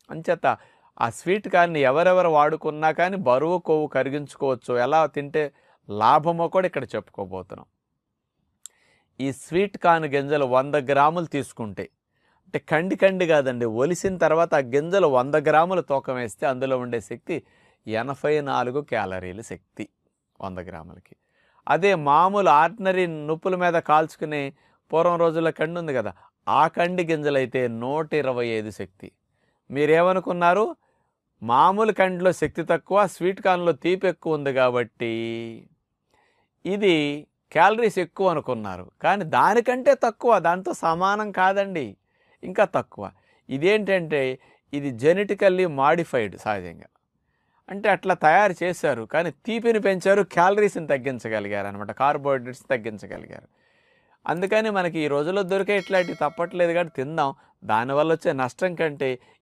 అంచేత ఆ sweet corn ఎవరెవరు వాడుకున్నా కానీ బరువు కొవ్వు కరిగించుకోవచ్చు, ఎలా తింటే లాభమో కూడా ఇక్కడ చెప్పుకోబోతున్నాం. ఈ స్వీట్ కార్న్ గింజలు 100 గ్రాములు తీసుకుంటే, అంటే కండి కాదండి, ఒలిసిన తర్వాత ఆ గింజలు 100 గ్రాములు తూకం వేస్తే అందులో ఉండే శక్తి 84 క్యాలరీల శక్తి 100 గ్రాములకి. అదే మామూలు ఆర్డినరీ నుప్పుల మీద కాల్చుకునే పూర్వం రోజుల్లో కండి ఉంది కదా, ఆ కండి గింజలైతే 125 శక్తి. మీరేమనుకున్నారు? మామూలు కండిలో శక్తి తక్కువ, స్వీట్ కార్న్లో తీపి ఎక్కువ ఉంది కాబట్టి ఇది క్యాలరీస్ ఎక్కువ అనుకున్నారు. కానీ దానికంటే తక్కువ, దాంతో సమానం కాదండి, ఇంకా తక్కువ. ఇదేంటంటే ఇది జెనెటికల్లీ మాడిఫైడ్ సహజంగా. అంటే అట్లా తయారు చేశారు, కానీ తీపిని పెంచారు, క్యాలరీస్ని తగ్గించగలిగారు అనమాట, కార్బోహైడ్రేట్స్ తగ్గించగలిగారు. అందుకని మనకి ఈ రోజుల్లో దొరికే ఇట్లాంటివి తప్పట్లేదు, కానీ తిందాం. దానివల్ల వచ్చే నష్టం కంటే